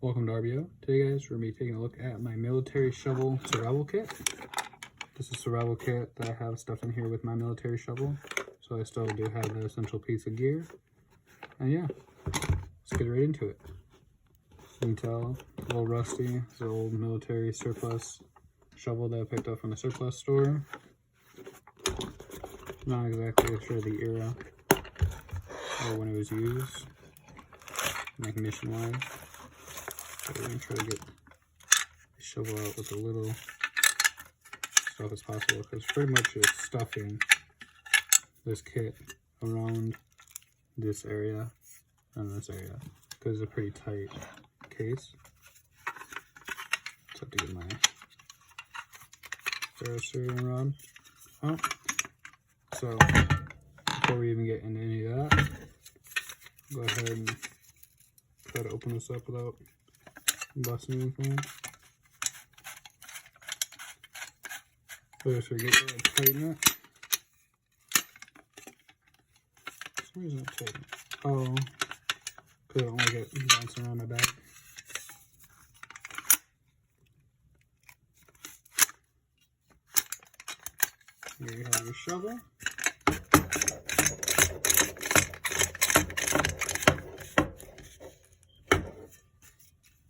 Welcome to RBO. Today guys, we're going to be taking a look at my military shovel survival kit. This is a survival kit that I have stuff in here with my military shovel. So I still do have the essential piece of gear. And yeah, let's get right into it. You can tell, it's a little rusty. It's an old military surplus shovel that I picked up from the surplus store. Not exactly sure the era or when it was used, like mission wise. So we're going to try to get the shovel out with a little stuff as possible, because pretty much it's stuffing this kit around this area and this area, because it's a pretty tight case. Just have to get my ferrocerium rod out. So before we even get into any of that, go ahead and try to open this up without busting anything. First, we get to tighten it. For some reason it's tighten. Oh, because I don't like it bouncing around my back. Here you have your shovel.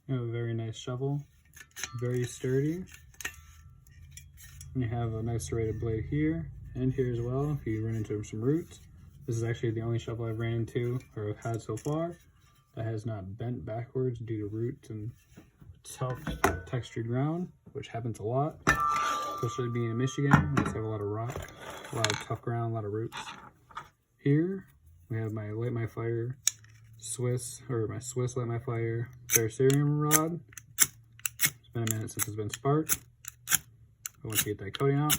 You have a very nice shovel, very sturdy. And you have a nice serrated blade here and here as well if you run into some roots. This is actually the only shovel I've ran into or have had so far that has not bent backwards due to roots and tough textured ground, which happens a lot, especially being in Michigan. We just have a lot of rock, a lot of tough ground, a lot of roots. Here we have my Light My Fire Swiss Light My Fire ferrocerium rod. It's been a minute since it's been sparked. I want to get that coating out.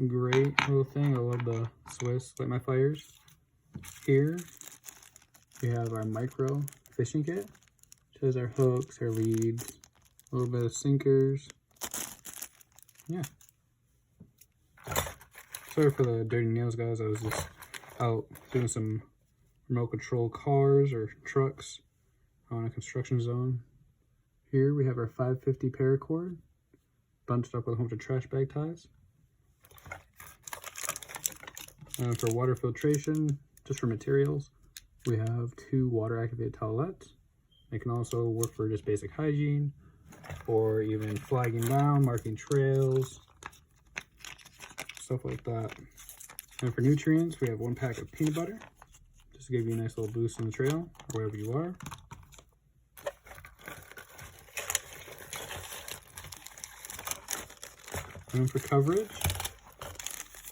Great little thing. I love the Swiss Light My Fires. Here we have our micro fishing kit. It has our hooks, our leads, a little bit of sinkers. Yeah. Sorry for the dirty nails, guys. I was just out doing some remote control cars or trucks on a construction zone. Here we have our 550 paracord bunched up with a bunch of trash bag ties. And for water filtration, just for materials, we have 2 water activated towelettes. They can also work for just basic hygiene or even flagging down, marking trails, stuff like that. And for nutrients, we have 1 pack of peanut butter, just to give you a nice little boost on the trail or wherever you are. And for coverage,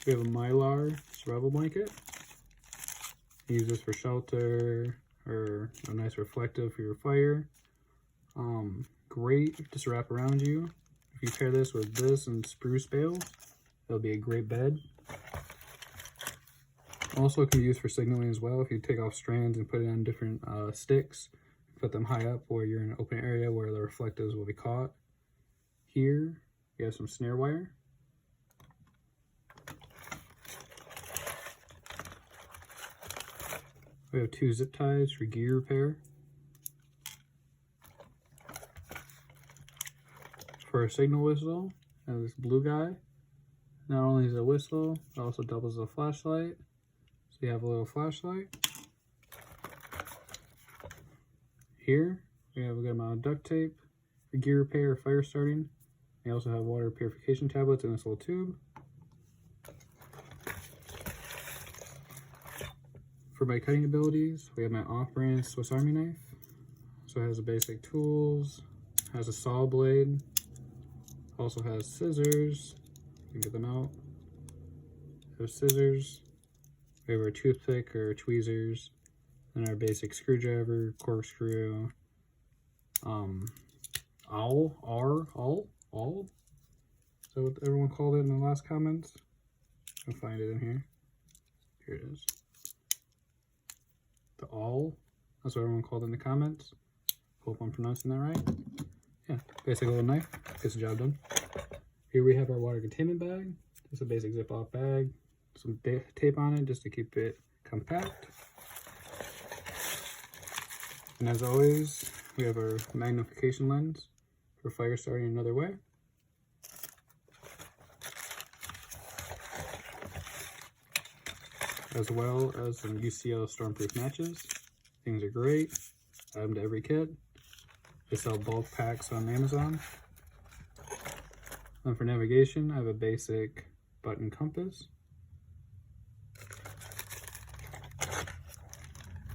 we have a Mylar survival blanket. Use this for shelter or a nice reflective for your fire. Great just to wrap around you. If you pair this with this and spruce bales, it'll be a great bed. Also, it can be used for signaling as well. If you take off strands and put it on different sticks, put them high up where you're in an open area where the reflectives will be caught. Here, we have some snare wire. We have 2 zip ties for gear repair. For a signal whistle, and this blue guy, not only is it a whistle, it also doubles as a flashlight. So you have a little flashlight. Here, we have a good amount of duct tape for gear repair or fire starting. We also have water purification tablets in this little tube. For my cutting abilities, we have my off-brand Swiss Army knife. So it has the basic tools, has a saw blade, also has scissors. You can get them out. There's scissors. We have our toothpick or tweezers, and our basic screwdriver, corkscrew, awl. Is that what everyone called it in the last comments? I'll find it in here. Here it is. The awl. That's what everyone called it in the comments. Hope I'm pronouncing that right. Yeah, basic little knife. Gets the job done. Here we have our water containment bag. Just a basic Ziploc bag. Some tape on it just to keep it compact. And as always, We have our magnification lens for fire starting another way. As well as some UCL Stormproof matches. Things are great. Add them to every kit. They sell bulk packs on Amazon. And for navigation, I have a basic button compass.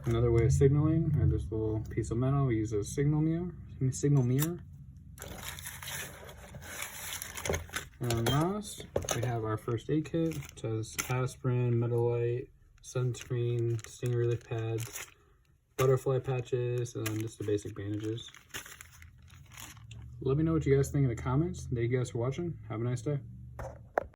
Another way of signaling, I have this little piece of metal. We use a signal mirror. And last, we have our first aid kit, which has aspirin, Metalite, sunscreen, stinger relief pads, butterfly patches, and just the basic bandages. Let me know what you guys think in the comments. Thank you guys for watching. Have a nice day.